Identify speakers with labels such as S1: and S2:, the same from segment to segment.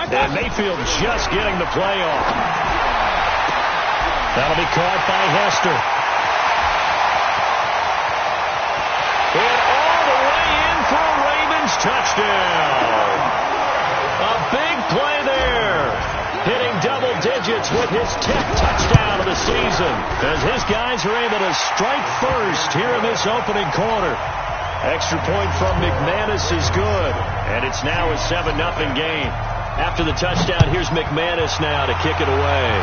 S1: And Mayfield just getting the play off. That'll be caught by Hester. And all the way in for a Ravens touchdown. A big play there. Hitting double digits with his 10th touchdown of the season. As his guys are able to strike first here in this opening quarter. Extra point from McManus is good. And it's now a 7-0 game. After the touchdown, here's McManus now to kick it away.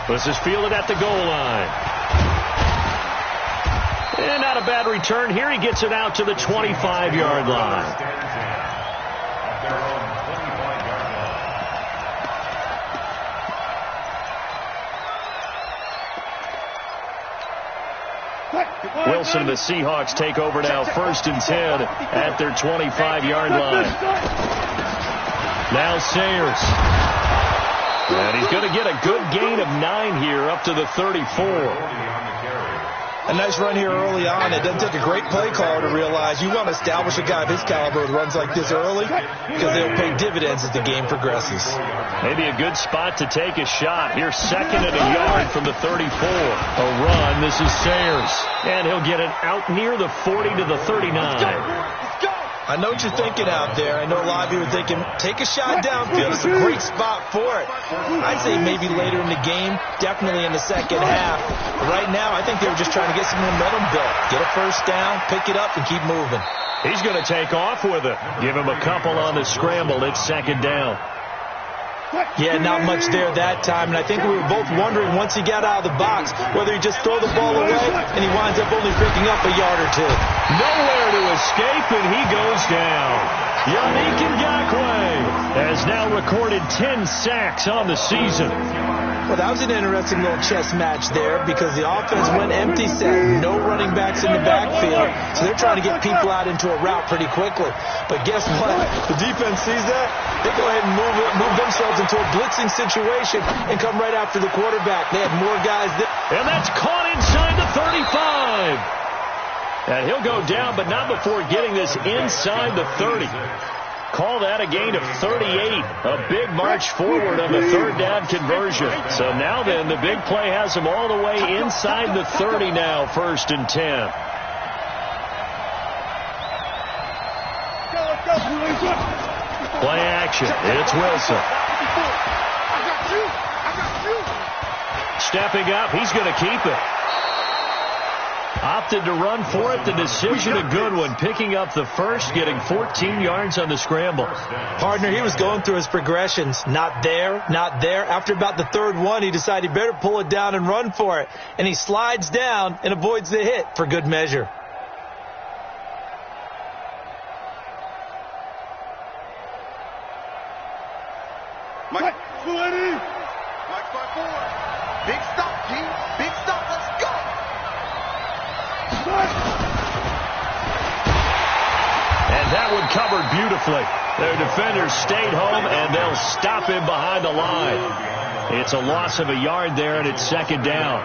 S1: This is fielded at the goal line. And not a bad return here. He gets it out to the 25-yard line. Wilson and the Seahawks take over now, 1st and 10 at their 25-yard line. Now Sayers. And he's going to get a good gain of 9 here up to the 34.
S2: A nice run here early on. It doesn't take a great play caller to realize you want to establish a guy of his caliber with runs like this early because they'll pay dividends as the game progresses.
S1: Maybe a good spot to take a shot. Here's 2nd and a yard from the 34. A run. This is Sayers. And he'll get it out near the 40 to the 39.
S2: I know what you're thinking out there. I know a lot of you are thinking, take a shot downfield. It's a great spot for it. I'd say maybe later in the game, definitely in the second half. But right now, I think they were just trying to get some momentum built. Get a first down, pick it up, and keep moving.
S1: He's going to take off with it. Give him a couple on the scramble. It's 2nd down.
S2: Yeah, not much there that time, and I think we were both wondering once he got out of the box whether he'd just throw the ball away, and he winds up only picking up a yard or two.
S1: Nowhere to escape, and he goes down. Yannick Ngakoue has now recorded 10 sacks on the season.
S2: Well, that was an interesting little chess match there because the offense went empty set. No running backs in the backfield, so they're trying to get people out into a route pretty quickly. But guess what? The defense sees that. They go ahead and move themselves into a blitzing situation and come right after the quarterback. They had more guys there.
S1: And that's caught inside the 35. And he'll go down, but not before getting this inside the 30. Call that a gain of 38. A big march forward on the 3rd down conversion. So now then, the big play has them all the way inside the 30 now, 1st and 10. Play action. It's Wilson. Stepping up. He's going to keep it. Opted to run for it. The decision a good one. Picking up the first, getting 14 yards on the scramble.
S2: Partner, he was going through his progressions. Not there, not there. After about the 3rd one, he decided he better pull it down and run for it. And he slides down and avoids the hit for good measure.
S3: Mike, Mike 5-4. Big stop, G. Big stop. Let's go.
S1: And that one covered beautifully. Their defenders stayed home, and they'll stop him behind the line. It's a loss of a yard there, and it's 2nd down.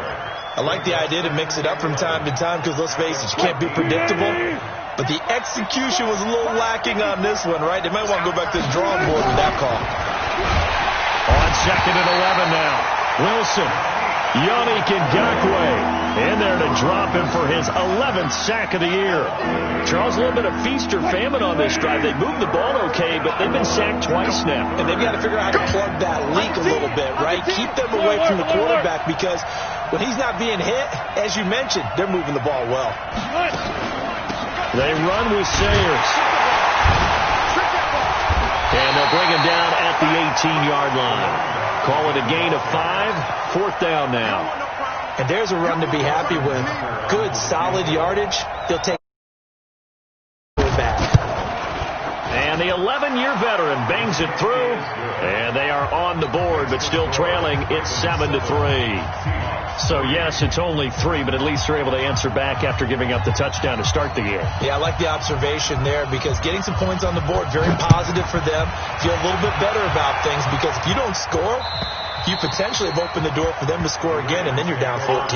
S2: I like the idea to mix it up from time to time because, let's face it, you can't be predictable. But the execution was a little lacking on this one, right? They might want to go back to the drawing board with that call.
S1: On 2nd and 11 now. Wilson. Yannick Ngakoue in there to drop him for his 11th sack of the year. Charles, a little bit of feast or famine on this drive. They moved the ball okay, but they've been sacked twice now.
S2: And they've got to figure out how to plug that leak a little bit, right? Keep them away from the quarterback because when he's not being hit, as you mentioned, they're moving the ball well.
S1: They run with Sayers. And they'll bring him down at the 18-yard line. Call it a gain of 5. 4th down now.
S2: And there's a run to be happy with. Good, solid yardage. They'll take it back.
S1: And the 11-year veteran bangs it through. And they are on the board, but still trailing. It's 7-3. So, yes, it's only 3, but at least they're able to answer back after giving up the touchdown to start the game.
S2: Yeah, I like the observation there because getting some points on the board, very positive for them. Feel a little bit better about things because if you don't score, you potentially have opened the door for them to score again, and then you're down 14.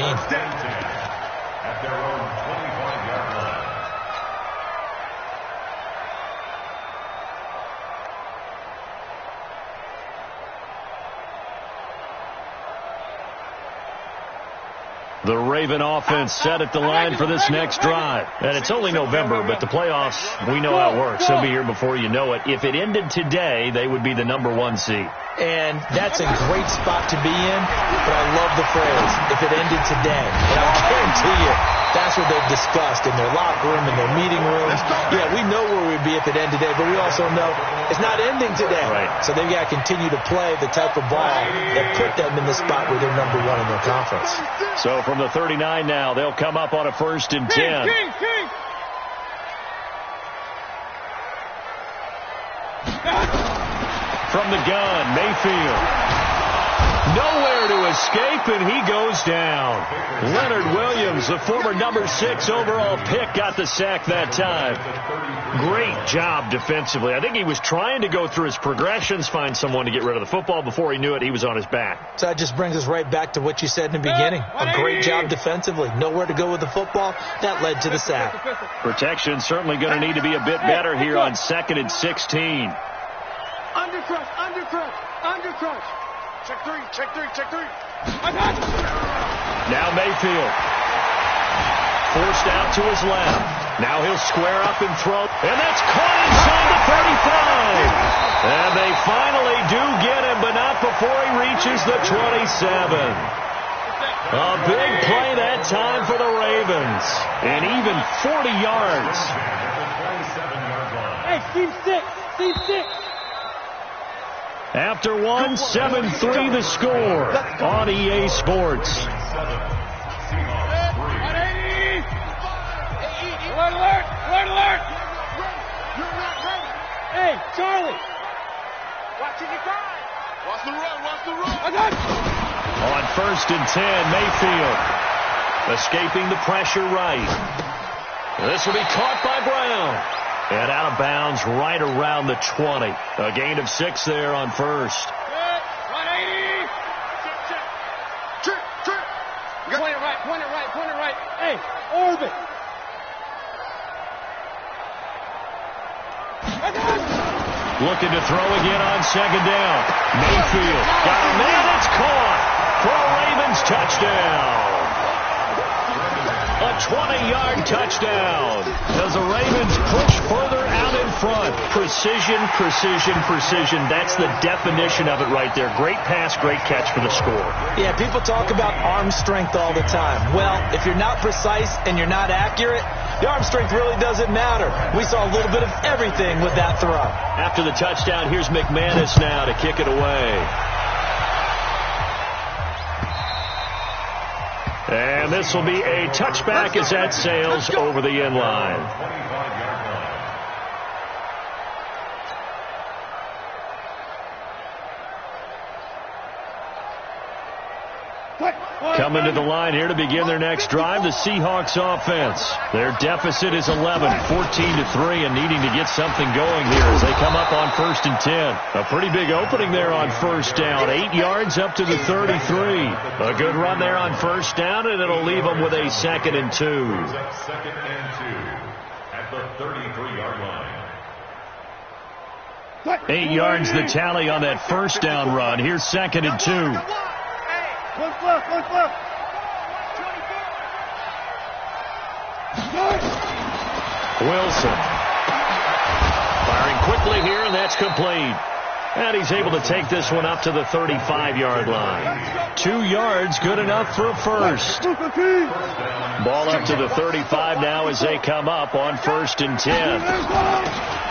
S1: The Raven offense set at the line for this next drive. And it's only November, but the playoffs, we know how it works. They'll be here before you know it. If it ended today, they would be the #1 seed.
S2: And that's a great spot to be in, but I love the phrase, if it ended today. And I guarantee you, that's what they've discussed in their locker room, in their meeting rooms. Yeah, we know where we'd be if it ended today, but we also know it's not ending today.
S1: Right.
S2: So they've got to continue to play the type of ball that put them in the spot where they're #1 in their conference.
S1: So from the 39 now, they'll come up on a 1st and 10. From the gun, Mayfield. Nowhere to escape, and he goes down. Leonard Williams, the former #6 overall pick, got the sack that time. Great job defensively. I think he was trying to go through his progressions, find someone to get rid of the football. Before he knew it, he was on his back.
S2: So that just brings us right back to what you said in the beginning. A great job defensively. Nowhere to go with the football. That led to the sack.
S1: Protection certainly going to need to be a bit better here on 2nd and 16.
S3: Under crush. Check three.
S1: Now Mayfield. Forced out to his left. Now he'll square up and throw. And that's caught inside the 35. And they finally do get him, but not before he reaches the 27. A big play that time for the Ravens. And even 40 yards.
S4: Hey, Steve 6.
S1: After 1, 7-3 the score on EA Sports.
S4: Alert! Hey, Charlie! Watching your guy!
S3: Watch the run!
S1: On 1st and 10, Mayfield escaping the pressure right. This will be caught by Brown. And out of bounds right around the 20. A gain of 6 there on 1st.
S4: 180!
S3: Trip!
S4: Point it right. Hey, orbit!
S1: Looking to throw again on 2nd down. Mayfield got a man. It's caught for a Ravens touchdown. A 20-yard touchdown as the Ravens push further out in front. Precision. That's the definition of it right there. Great pass, great catch for the score.
S2: Yeah, people talk about arm strength all the time. Well, if you're not precise and you're not accurate, the arm strength really doesn't matter. We saw a little bit of everything with that throw.
S1: After the touchdown, here's McManus now to kick it away. And this will be a touchback as that sails over the end line. Coming to the line here to begin their next drive, the Seahawks offense. Their deficit is 11, 14-3, and needing to get something going here as they come up on 1st and 10. A pretty big opening there on 1st down. 8 yards up to the 33. A good run there on 1st down, and it'll leave them with a 2nd and 2.
S5: 2nd and 2 at the 33-yard line.
S1: 8 yards the tally on that 1st down run. Here's 2nd and 2.
S4: One fluff.
S1: Wilson firing quickly here, and that's complete. And he's able to take this one up to the 35-yard line. 2 yards, good enough for a first. Ball up to the 35 now as they come up on 1st and 10.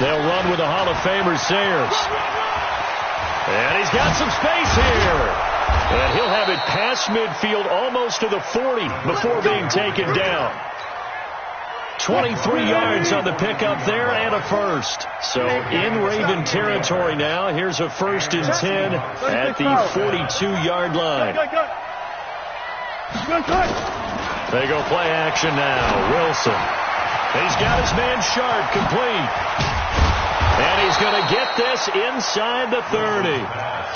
S1: They'll run with the Hall of Famer Sayers. And he's got some space here. And he'll have it past midfield almost to the 40 before being taken down. 23 yards on the pickup there and a first. So in Raven territory now. Here's a 1st and 10 at the 42-yard line. They go play action now. Wilson. He's got his man Sharp complete. And he's going to get this inside the 30.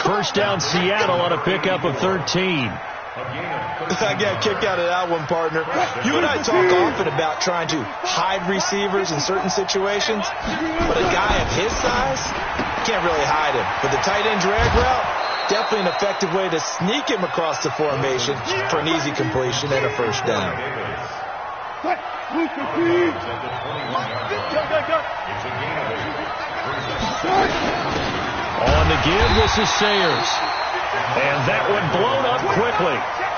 S1: First down Seattle on a pickup of 13.
S2: I got a kick out of that one, partner. You and I talk often about trying to hide receivers in certain situations, but a guy of his size can't really hide him. With the tight end drag route, Definitely an effective way to sneak him across the formation for an easy completion and a first down.
S1: On the give, this is Sayers. And that one blown up quickly,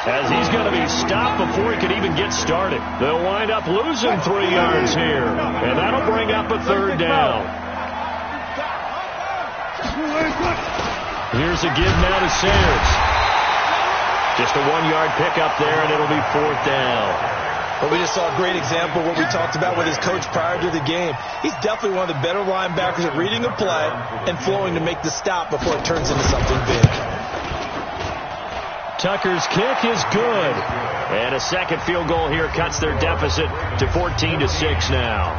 S1: as he's going to be stopped before he could even get started. They'll wind up losing 3 yards here, and that'll bring up a third down. Here's a give now to Sayers. Just a 1-yard pickup there, and it'll be 4th down.
S2: But we just saw a great example of what we talked about with his coach prior to the game. He's definitely one of the better linebackers at reading a play and flowing to make the stop before it turns into something big.
S1: Tucker's kick is good. And a second field goal here cuts their deficit to 14-6 now.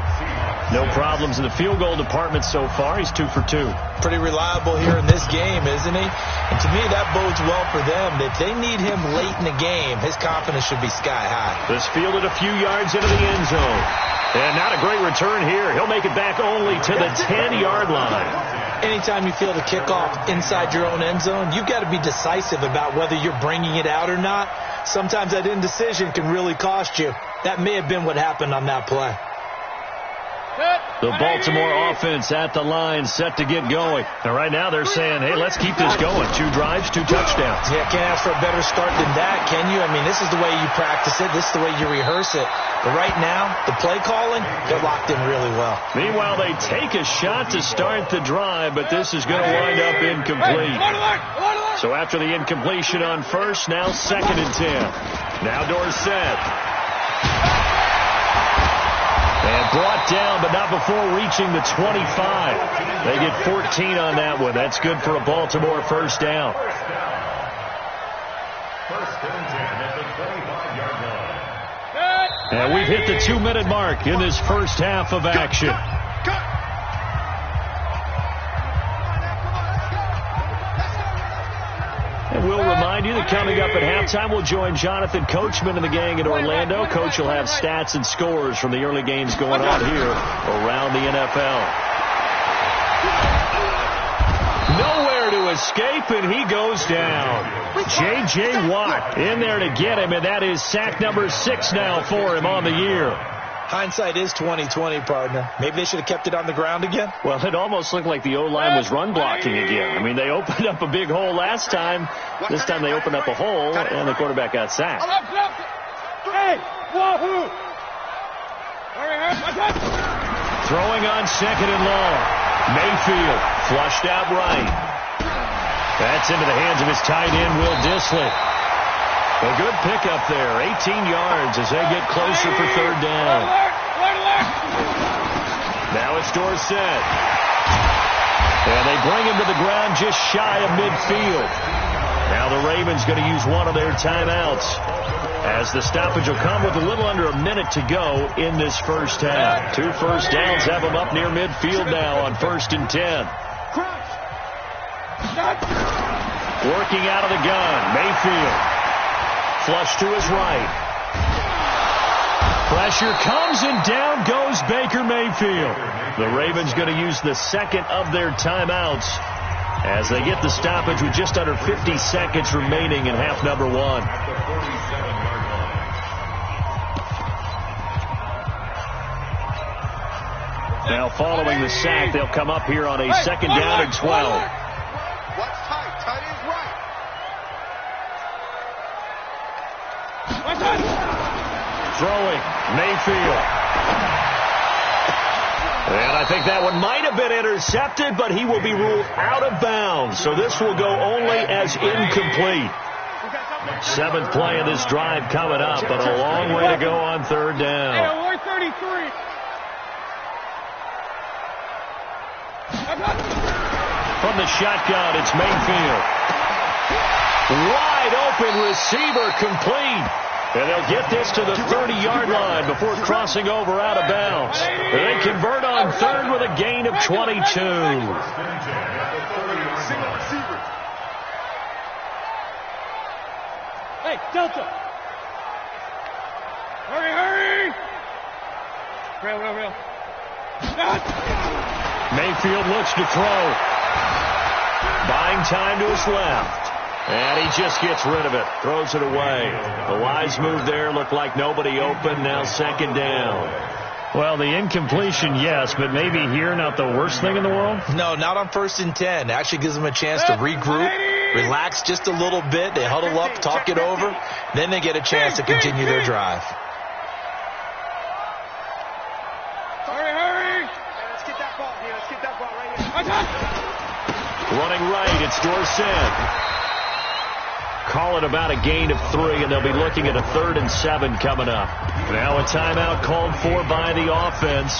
S1: No problems in the field goal department so far. He's 2 for 2.
S2: Pretty reliable here in this game, isn't he? And to me, that bodes well for them. If they need him late in the game, his confidence should be sky high.
S1: This fielded a few yards into the end zone. And not a great return here. He'll make it back only to the 10-yard line.
S2: Anytime you field a kickoff inside your own end zone, you've got to be decisive about whether you're bringing it out or not. Sometimes that indecision can really cost you. That may have been what happened on that play.
S1: The Baltimore offense at the line, set to get going. And right now they're saying, hey, let's keep this going. 2 drives, 2 touchdowns.
S2: Yeah, can't ask for a better start than that, can you? I mean, this is the way you practice it. This is the way you rehearse it. But right now, the play calling, they're locked in really well.
S1: Meanwhile, they take a shot to start the drive, but this is going to wind up incomplete. So after the incompletion on first, now 2nd and 10. Now Dorsett. And brought down, but not before reaching the 25. They get 14 on that one. That's good for a Baltimore first down. And we've hit the 2-minute mark in this first half of action. And we'll remind you that coming up at halftime, we'll join Jonathan Coachman and the gang in Orlando. Coach will have stats and scores from the early games going on here around the NFL. Nowhere to escape, and he goes down. J.J. Watt in there to get him, and that is sack number 6 now for him on the year.
S2: Hindsight is 20/20, partner. Maybe they should have kept it on the ground again.
S1: Well, it almost looked like the O-line was run blocking again. I mean, they opened up a big hole last time. This time they opened up a hole, and the quarterback got sacked.
S4: Hey, wahoo!
S1: Throwing on 2nd and long. Mayfield flushed out right. That's into the hands of his tight end, Will Dissly. A good pickup there, 18 yards as they get closer for 3rd down. Now it's Dorsett. And they bring him to the ground just shy of midfield. Now the Ravens going to use one of their timeouts, as the stoppage will come with a little under a minute to go in this first half. 2 first downs have them up near midfield now on 1st and 10. Working out of the gun, Mayfield. Flush to his right. Pressure comes, and down goes Baker Mayfield. The Ravens going to use the 2nd of their timeouts as they get the stoppage with just under 50 seconds remaining in half number 1. Now following the sack, they'll come up here on a 2nd down and 12.
S3: What's tight? Tight is right.
S1: Throwing, Mayfield. And I think that one might have been intercepted, but he will be ruled out of bounds. So this will go only as incomplete. 7th play of this drive coming up, but a long way to go on 3rd down. From the shotgun, it's Mayfield. Wide open receiver, complete. And they'll get this to the 30-yard line before crossing over out of bounds. They convert on 3rd with a gain of 22.
S4: Hey, Delta. Hurry! Rail.
S1: Mayfield looks to throw. Buying time to his left. And he just gets rid of it. Throws it away. The wise move there. Looked like nobody open. Now second down.
S6: Well, the incompletion, yes, but maybe here not the worst thing in the world?
S2: No, not on 1st and 10. Actually gives them a chance to regroup, relax just a little bit. They huddle up, talk it over. Then they get a chance to continue their drive.
S4: Hurry!
S3: Let's get that ball here. Let's get that ball right here.
S1: Running right, it's Dorsett. Call it about a gain of 3, and they'll be looking at a 3rd and 7 coming up. Now a timeout called for by the offense,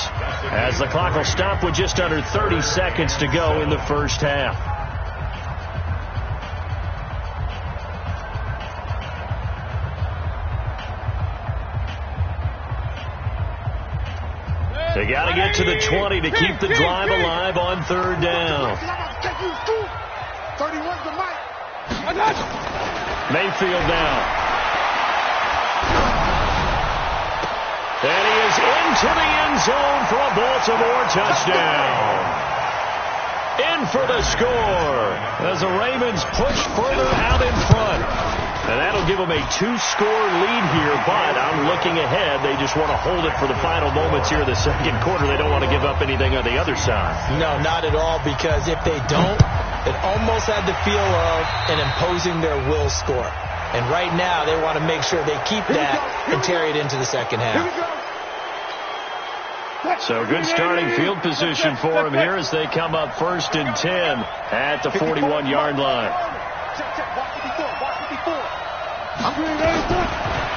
S1: as the clock will stop with just under 30 seconds to go in the first half. They got to get to the 20 to keep the drive alive on 3rd down.
S3: 31's the mic.
S1: Mayfield now. And he is into the end zone for a Baltimore touchdown. In for the score as the Ravens push further out in front. And that'll give them a 2-score lead here, but I'm looking ahead. They just want to hold it for the final moments here in the second quarter. They don't want to give up anything on the other side.
S2: No, not at all, because if they don't, it almost had the feel of an imposing their will score. And right now, they want to make sure they keep that and carry it into the second half.
S1: So good starting field position for them here as they come up 1st and 10 at the 41-yard line.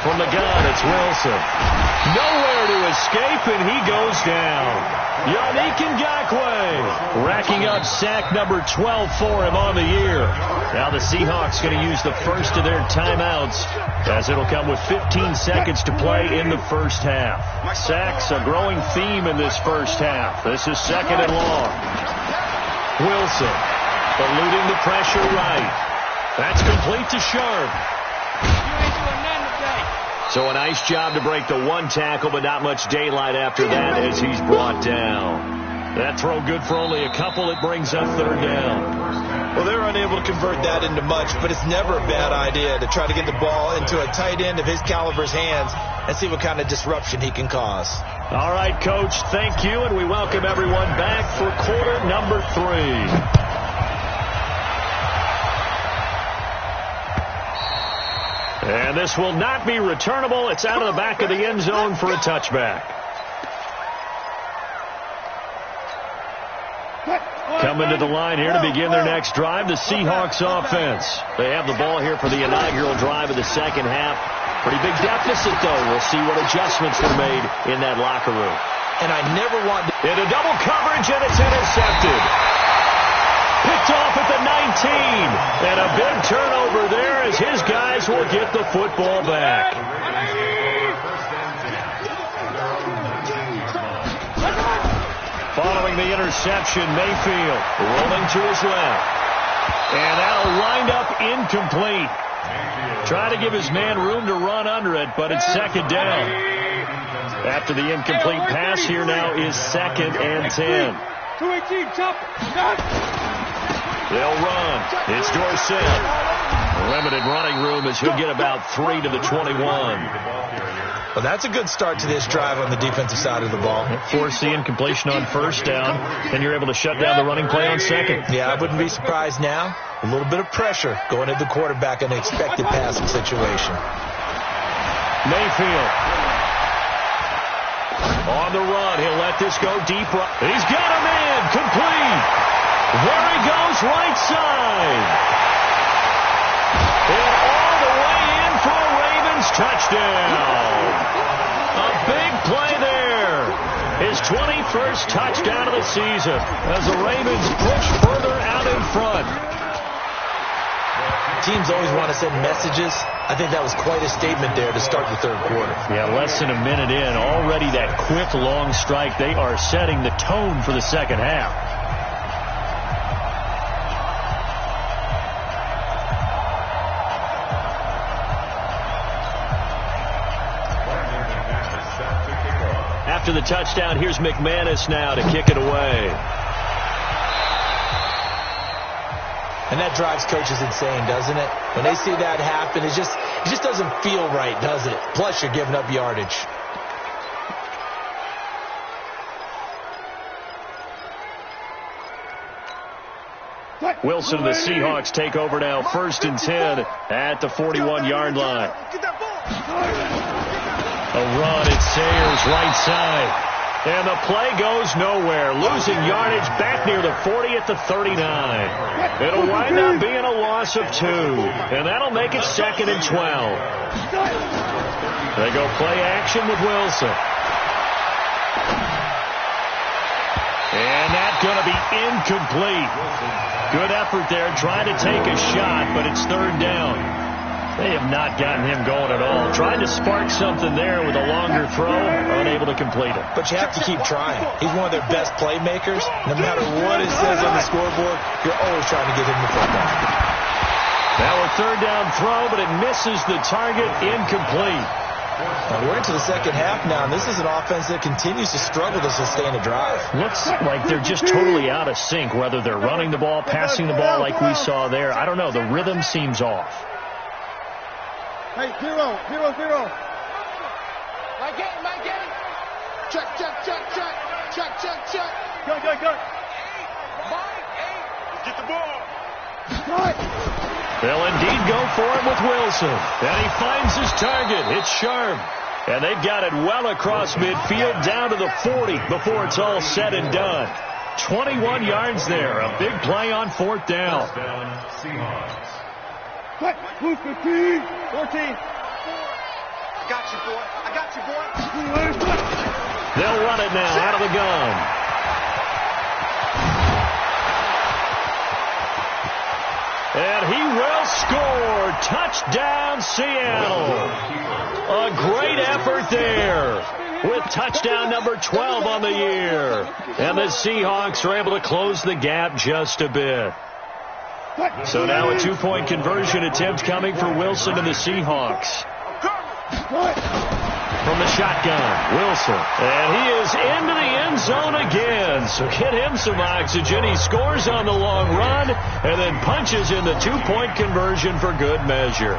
S1: From the gun, it's Wilson. Nowhere to escape, and he goes down. Yannick Ngakoue racking up sack number 12 for him on the year. Now the Seahawks going to use the first of their timeouts, as it'll come with 15 seconds to play in the first half. Sacks a growing theme in this first half. This is 2nd and long. Wilson eluding the pressure right. That's complete to Sharp. So a nice job to break the one tackle, but not much daylight after that as he's brought down. That throw good for only a couple. It brings up 3rd down.
S2: Well, they're unable to convert that into much, but it's never a bad idea to try to get the ball into a tight end of his caliber's hands and see what kind of disruption he can cause.
S1: All right, Coach, thank you, and we welcome everyone back for quarter number 3. And this will not be returnable. It's out of the back of the end zone for a touchback. Coming to the line here to begin their next drive, the Seahawks offense. They have the ball here for the inaugural drive of the second half. Pretty big deficit, though. We'll see what adjustments were made in that locker room.
S2: And I never want to...
S1: Into double coverage, and it's intercepted. Picked off at the 19. And a big turnover there as his guys will get the football back. Following the interception, Mayfield rolling to his left. And that'll wind up incomplete. Try to give his man room to run under it, but it's 2nd down. After the incomplete pass, here now is 2nd and 10. They'll run. It's Dorsett. Limited running room as he'll get about 3 to the 21.
S2: Well, that's a good start to this drive on the defensive side of the ball.
S1: Force the incompletion on 1st down, and you're able to shut down the running play on 2nd.
S2: Yeah, I wouldn't be surprised now. A little bit of pressure going at the quarterback in an expected passing situation.
S1: Mayfield. On the run. He'll let this go deep. He's got a man. Complete. There he goes, right side. And all the way in for a Ravens touchdown. A big play there. His 21st touchdown of the season as the Ravens push further out in front.
S2: Teams always want to send messages. I think that was quite a statement there to start the 3rd quarter.
S1: Yeah, less than a minute in. Already that quick, long strike. They are setting the tone for the second half. After the touchdown, here's McManus now to kick it away.
S2: And that drives coaches insane, doesn't it? When they see that happen, it just doesn't feel right, does it? Plus, you're giving up yardage.
S6: Wilson and the Seahawks take over now, 1st and 10 at the 41-yard line. A run at Sayers, right side. And the play goes nowhere. Losing yardage back near the 40 at the 39. It'll wind up being a loss of 2. And that'll make it 2nd and 12. They go play action with Wilson. And that's going to be incomplete. Good effort there trying to take a shot, but it's 3rd down. They have not gotten him going at all. Trying to spark something there with a longer throw, unable to complete it.
S2: But you have to keep trying. He's one of their best playmakers. No matter what it says on the scoreboard, you're always trying to get him the football.
S6: Now a 3rd down throw, but it misses the target, incomplete.
S2: Now we're into the second half now, and this is an offense that continues to struggle to sustain a drive.
S6: Looks like they're just totally out of sync, whether they're running the ball, passing the ball like we saw there. I don't know. The rhythm seems off.
S4: Hey, 0, 0, 0. My game. Check. Go.
S3: Get the ball.
S6: They'll indeed go for it with Wilson. And he finds his target. It's Sharp. And they've got it well across midfield down to the 40 before it's all said and done. 21 yards there. A big play on 4th down.
S5: Seahawks.
S4: Who's 15? 14.
S3: I got you, boy.
S6: They'll run it now out of the gun. And he will score. Touchdown, Seattle. A great effort there with touchdown number 12 on the year. And the Seahawks are able to close the gap just a bit. So now a 2-point conversion attempt coming for Wilson and the Seahawks. From the shotgun, Wilson. And he is into the end zone again. So get him some oxygen. He scores on the long run and then punches in the 2-point conversion for good measure.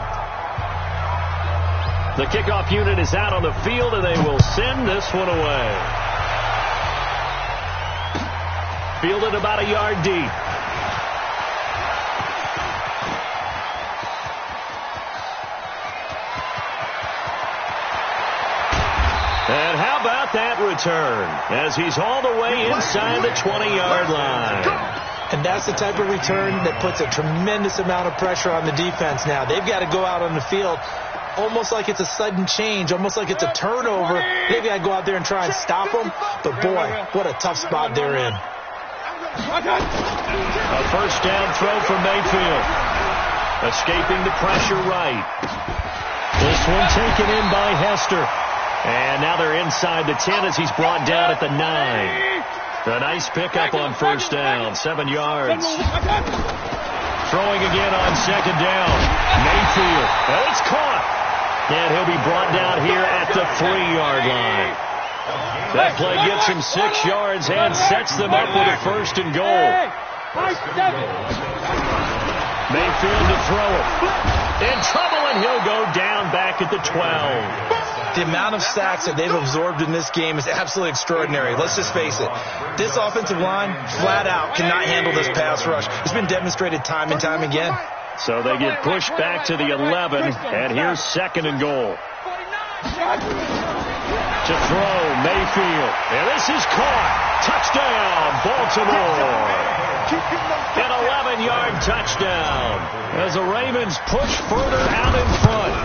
S6: The kickoff unit is out on the field, and they will send this one away. Fielded about a yard deep. And how about that return as he's all the way inside the 20-yard line.
S2: And that's the type of return that puts a tremendous amount of pressure on the defense now. They've got to go out on the field almost like it's a sudden change, almost like it's a turnover. They've got to go out there and try and stop them. But, boy, what a tough spot they're in.
S6: A 1st down throw from Mayfield. Escaping the pressure right. This one taken in by Hester. And now they're inside the 10 as he's brought down at the 9. A nice pickup on 1st down, 7 yards. Throwing again on 2nd down. Mayfield. And it's caught. And he'll be brought down here at the 3-yard line. That play gets him 6 yards and sets them up with a 1st and goal. Mayfield to throw it. In trouble, and he'll go down back at the 12.
S2: The amount of sacks that they've absorbed in this game is absolutely extraordinary. Let's just face it. This offensive line, flat out, cannot handle this pass rush. It's been demonstrated time and time again.
S6: So they get pushed back to the 11, and here's 2nd and goal. To throw, Mayfield. And this is caught. Touchdown, Baltimore. An 11-yard touchdown as the Ravens push further out in front.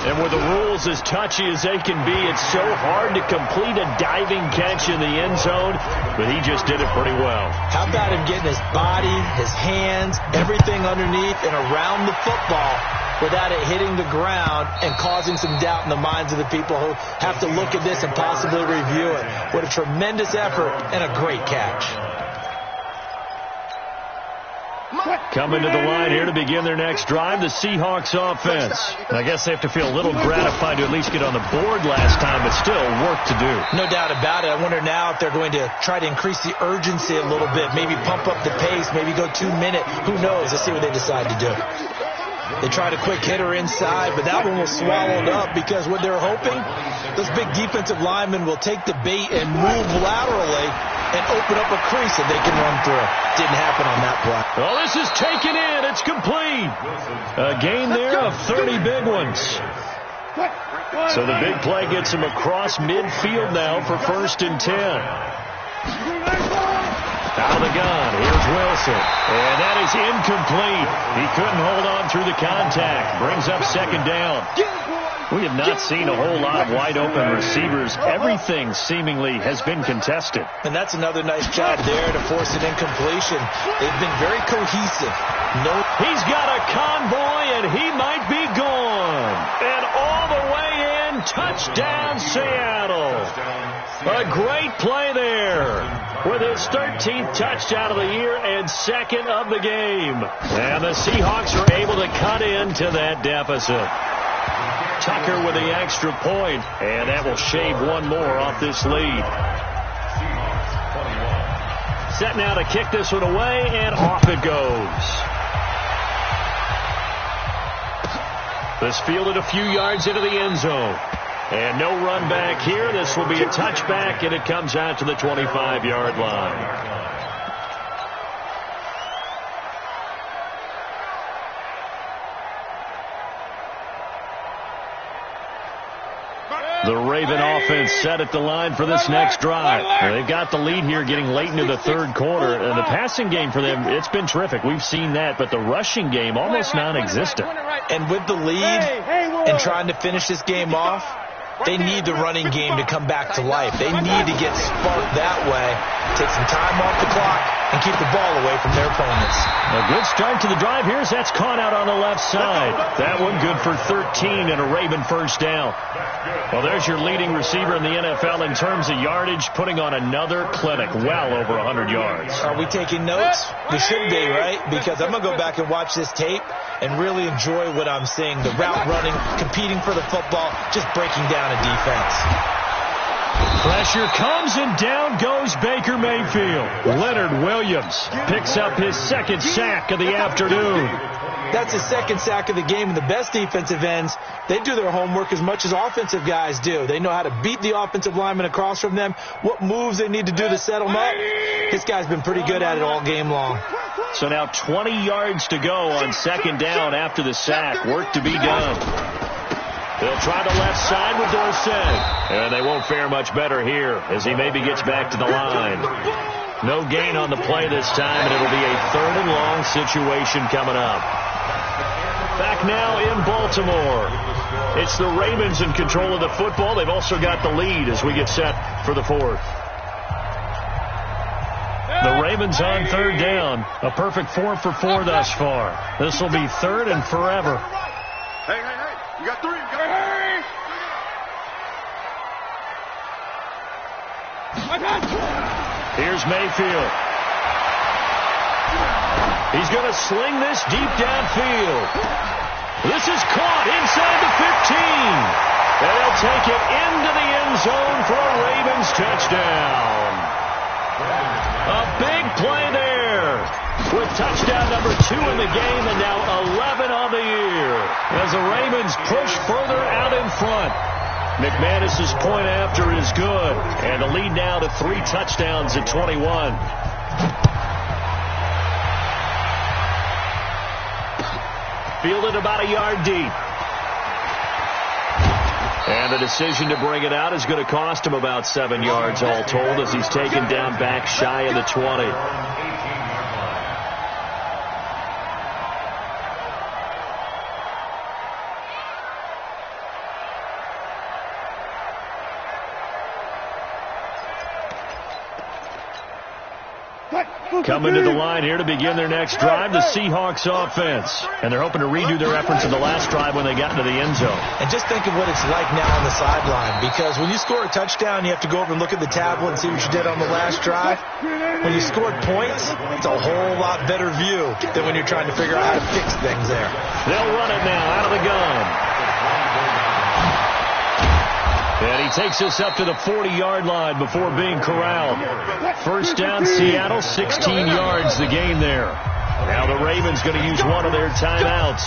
S6: And with the rules as touchy as they can be, it's so hard to complete a diving catch in the end zone, but he just did it pretty well.
S2: How about him getting his body, his hands, everything underneath and around the football without it hitting the ground and causing some doubt in the minds of the people who have to look at this and possibly review it. What a tremendous effort and a great catch.
S6: Coming to the line here to begin their next drive, the Seahawks offense. I guess they have to feel a little gratified to at least get on the board last time, but still work to do.
S2: No doubt about it. I wonder now if they're going to try to increase the urgency a little bit, maybe pump up the pace, maybe go 2 minute. Who knows? Let's see what they decide to do. They tried a quick hitter inside, but that one was swallowed up because what they're hoping, those big defensive linemen will take the bait and move laterally and open up a crease that they can run through. Didn't happen on that play.
S6: Well, this is taken in. It's complete. A gain there of 30 big ones. So the big play gets him across midfield now for 1st and 10. Out of the gun, here's Wilson. And that is incomplete. He couldn't hold on through the contact. Brings up 2nd down. We have not seen a whole lot of wide-open receivers. Everything seemingly has been contested.
S2: And that's another nice job there to force an incompletion. They've been very cohesive.
S6: He's got a convoy, and he might be gone. And all the way in, touchdown Seattle. A great play there with his 13th touchdown of the year and 2nd of the game. And the Seahawks are able to cut into that deficit. Tucker with the extra point, and that will shave one more off this lead. Set now to kick this one away, and off it goes. This fielded a few yards into the end zone. And no run back here. This will be a touchback, and it comes out to the 25-yard line. The Raven offense set at the line for this next drive. They've got the lead here getting late into the 3rd quarter. And the passing game for them, it's been terrific. We've seen that. But the rushing game, almost non-existent.
S2: And with the lead and trying to finish this game off, they need the running game to come back to life. They need to get sparked that way, take some time off the clock, and keep the ball away from their opponents.
S6: A good start to the drive here as that's caught out on the left side. That one good for 13 and a Raven 1st down. Well, there's your leading receiver in the NFL in terms of yardage, putting on another clinic, well over 100 yards.
S2: Are we taking notes? We should be, right? Because I'm going to go back and watch this tape and really enjoy what I'm seeing. The route running, competing for the football, just breaking down a defense.
S6: Pressure comes, and down goes Baker Mayfield. Leonard Williams picks up his 2nd sack of the afternoon.
S2: That's his 2nd sack of the game. And the best defensive ends, they do their homework as much as offensive guys do. They know how to beat the offensive lineman across from them, what moves they need to do to set them up. This guy's been pretty good at it all game long.
S6: So now 20 yards to go on 2nd down after the sack. Work to be done. They'll try the left side with Dorsett. And they won't fare much better here as he maybe gets back to the line. No gain on the play this time, and it'll be a 3rd and long situation coming up. Back now in Baltimore. It's the Ravens in control of the football. They've also got the lead as we get set for the 4th. The Ravens on 3rd down. A perfect 4 for 4 thus far. This will be 3rd and forever.
S3: Hey. You got 3.
S6: Here's Mayfield. He's going to sling this deep downfield. This is caught inside the 15. And they'll take it into the end zone for a Ravens touchdown. A big play there with touchdown number 2 in the game and now 11 on the year as the Ravens push further out in front. McManus's point after is good, and the lead now to 3 touchdowns at 21. Fielded about a yard deep. And the decision to bring it out is going to cost him about 7 yards all told as he's taken down back shy of the 20. Coming to the line here to begin their next drive, the Seahawks offense. And they're hoping to redo their efforts in the last drive when they got into the end zone.
S2: And just think of what it's like now on the sideline, because when you score a touchdown, you have to go over and look at the tablet and see what you did on the last drive. When you scored points, it's a whole lot better view than when you're trying to figure out how to fix things there.
S6: They'll run it now out of the gun. And he takes us up to the 40-yard line before being corralled. First down, Seattle, 16 yards the gain there. Now the Ravens going to use one of their timeouts.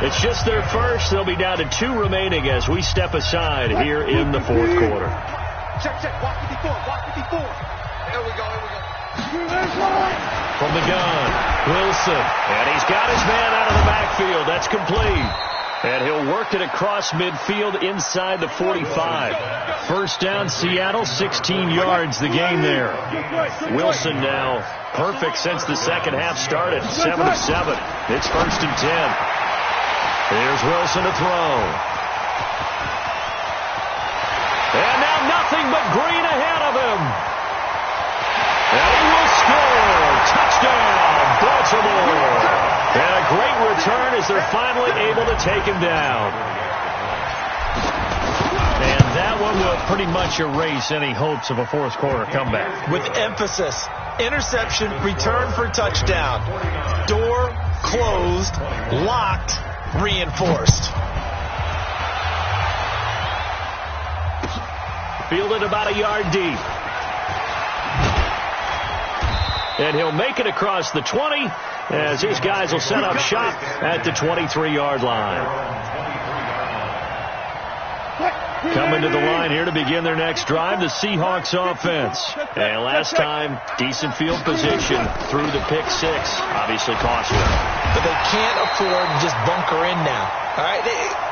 S6: It's just their first. They'll be down to 2 remaining as we step aside here in the fourth quarter.
S3: Check. Watch 54. Here we go.
S6: From the gun, Wilson. And he's got his man out of the backfield. That's complete. And he'll work it across midfield inside the 45. First down, Seattle, 16 yards the gain there. Wilson now perfect since the second half started, 7 of 7. It's first and 10. Here's Wilson to throw. And now nothing but green ahead of him. And he will score. Touchdown, Baltimore. And a great return as they're finally able to take him down. And that one will pretty much erase any hopes of a fourth quarter comeback.
S2: With emphasis, interception, return for touchdown. Door closed, locked, reinforced.
S6: Fielded about a yard deep. And he'll make it across the 20 as his guys will set up shop at the 23-yard line. Coming to the line here to begin their next drive, the Seahawks offense. And last time, decent field position through the pick 6. Obviously cost them.
S2: But they can't afford to just bunker in now. All right,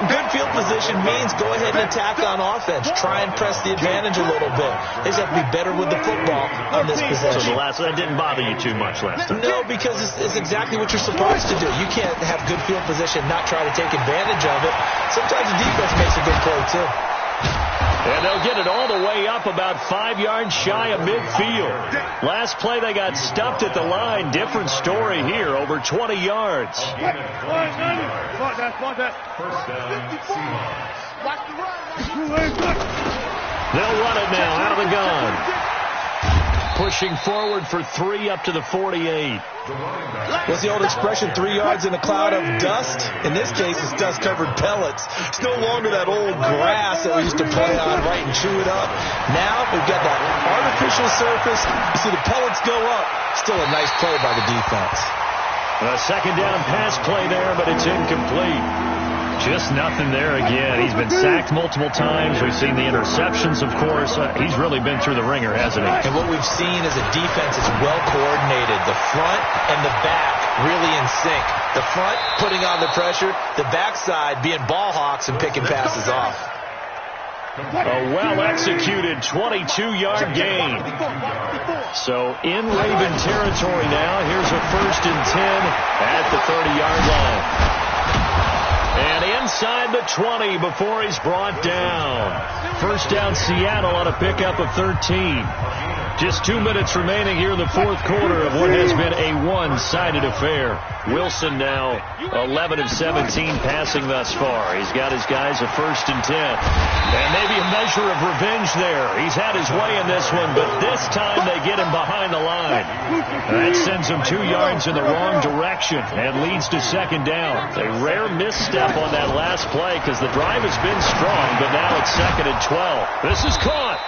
S2: good field position means go ahead and attack on offense. Try and press the advantage a little bit. They just have to be better with the football on this possession.
S6: So that didn't bother you too much last time?
S2: No, because it's exactly what you're supposed to do. You can't have good field position, not try to take advantage of it. Sometimes the defense makes a good play, too.
S6: And they'll get it all the way up about 5 yards shy of midfield. Last play they got stuffed at the line. Different story here, over 20 yards.
S5: First down, Seahawks.
S6: They'll run it now out of the gun. Pushing forward for 3 up to the 48.
S2: What's the old expression, 3 yards in a cloud of dust? In this case, it's dust-covered pellets. It's no longer that old grass that we used to play on, right, and chew it up. Now we've got that artificial surface. You see the pellets go up. Still a nice play by the defense.
S6: A second down pass play there, but it's incomplete. Just nothing there again. He's been sacked multiple times. We've seen the interceptions, of course. He's really been through the ringer, hasn't he?
S2: And what we've seen is a defense that's well coordinated. The front and the back really in sync. The front putting on the pressure. The backside being ball hawks and picking passes off.
S6: A well-executed 22-yard gain. So in Raven territory now. Here's a first and 10 at the 30-yard line. And inside the 20 before he's brought down. First down, Seattle on a pickup of 13. Just 2 minutes remaining here in the fourth quarter of what has been a one-sided affair. Wilson now 11 of 17 passing thus far. He's got his guys a first and 10. And maybe a measure of revenge there. He's had his way in this one, but this time they get him behind the line. That sends him 2 yards in the wrong direction and leads to second down. A rare misstep on that last play because the drive has been strong, but now it's second and 12. This is caught.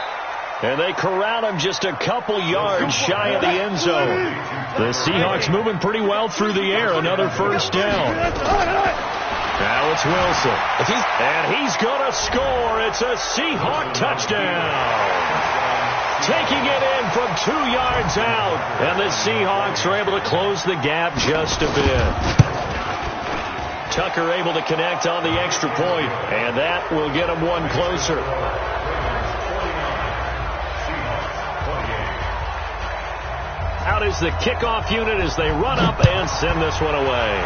S6: And they corral him just a couple yards shy of the end zone. The Seahawks moving pretty well through the air. Another first down. Now it's Wilson. And he's going to score. It's a Seahawk touchdown. Taking it in from 2 yards out. And the Seahawks are able to close the gap just a bit. Tucker able to connect on the extra point. And that will get him one closer. Out is the kickoff unit as they run up and send this one away.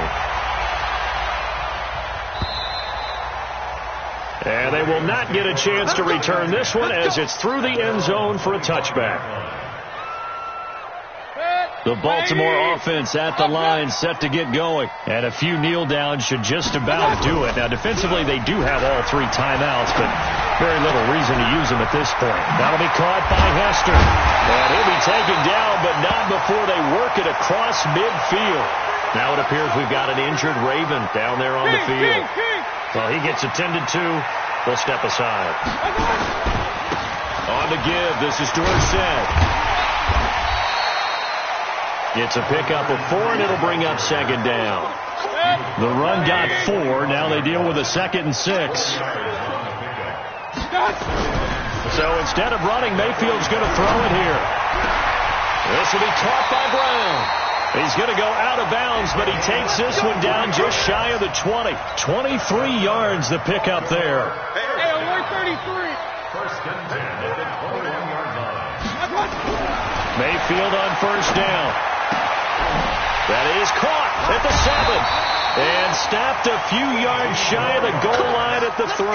S6: And they will not get a chance to return this one as it's through the end zone for a touchback. The Baltimore offense at the line, set to get going. And a few kneel downs should just about do it. Now, defensively, they do have all 3 timeouts, but very little reason to use them at this point. That'll be caught by Hester. And he'll be taken down, but not before they work it across midfield. Now it appears we've got an injured Raven down there on the field. Well, he gets attended to. They'll step aside. On the give, this is Dorsett. It's a pickup of 4, and it'll bring up second down. The run got 4. Now they deal with a 2nd and 6. So instead of running, Mayfield's going to throw it here. This will be caught by Brown. He's going to go out of bounds, but he takes this one down just shy of the 20. 23 yards the pickup there.
S4: Hey, alert 33.
S5: First and 10 at the 21-yard line.
S6: Mayfield on first down. That is caught at the 7. And stopped a few yards shy of the goal line at the 3.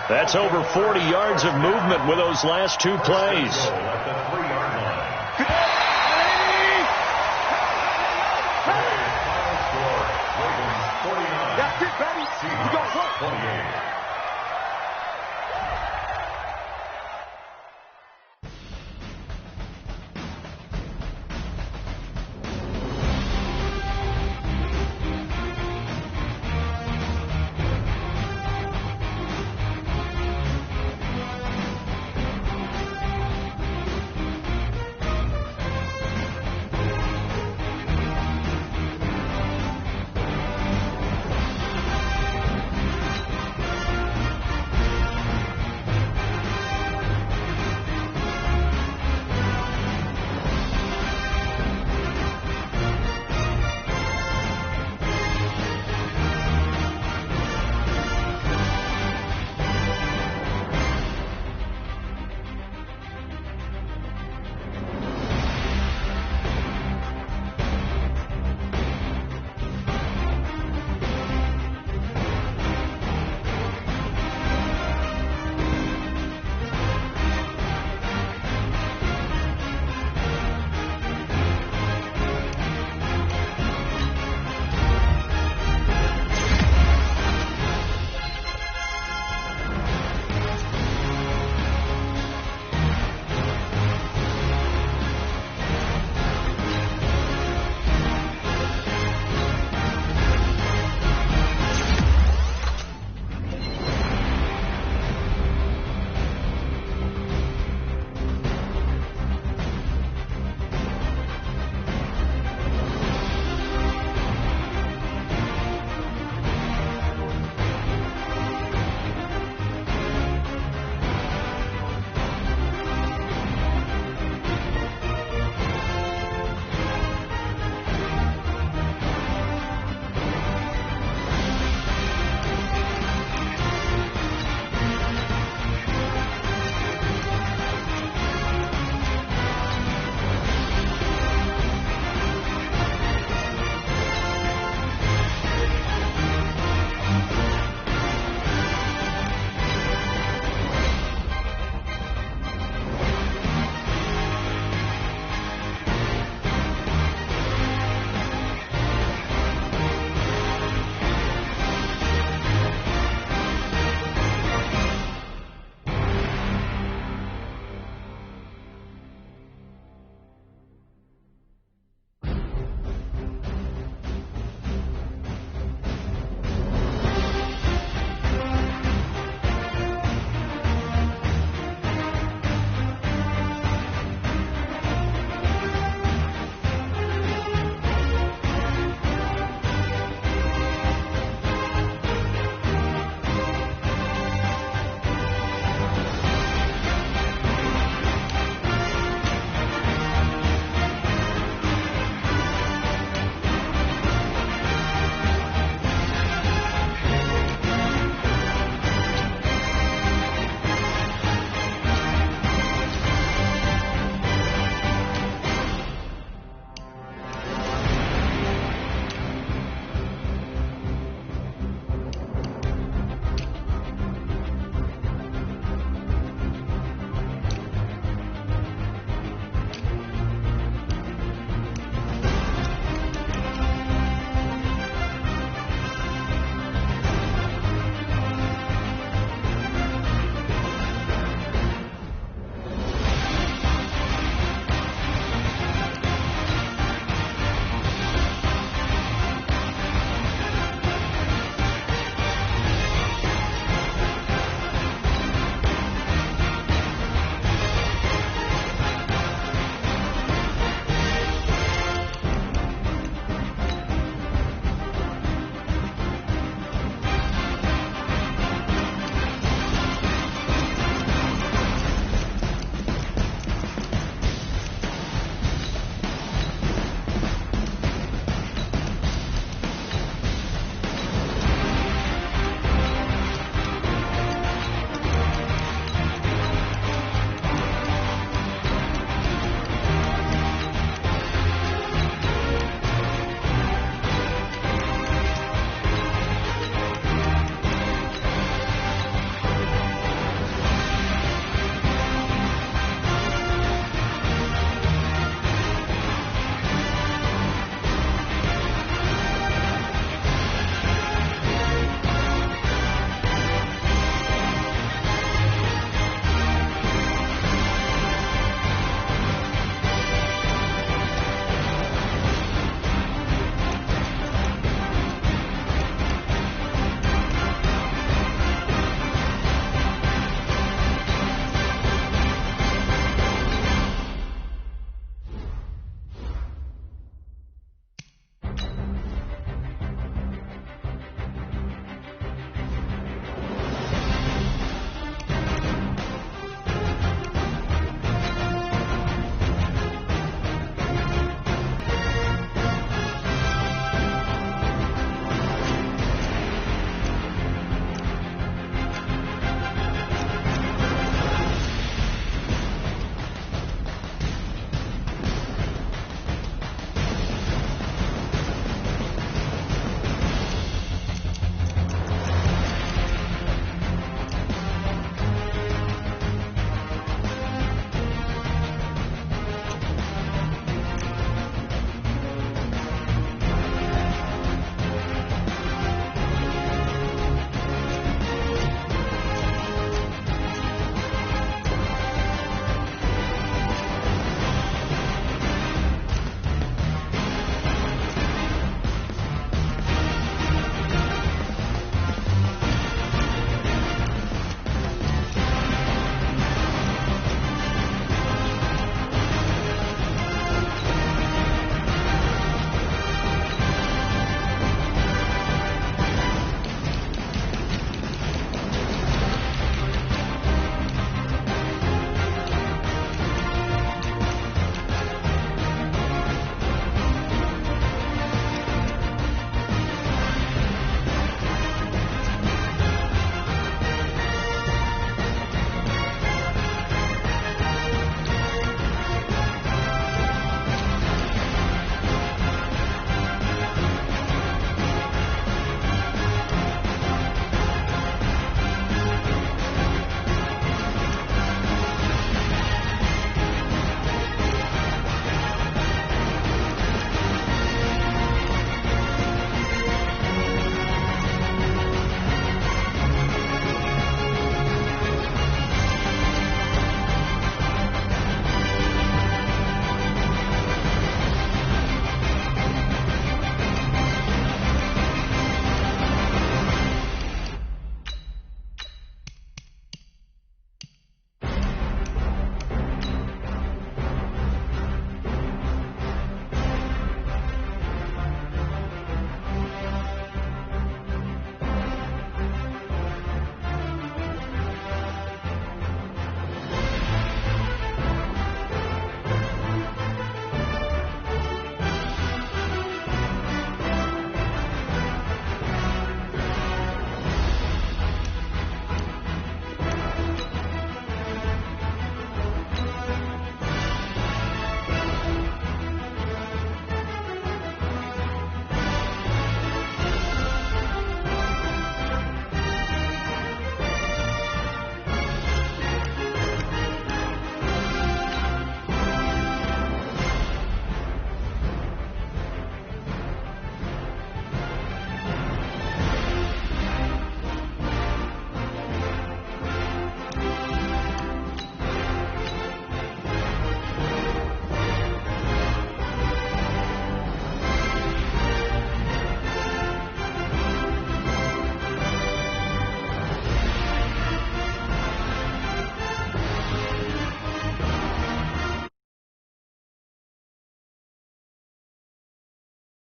S6: That's over 40 yards of movement with those last 2 plays.
S5: At the 3-yard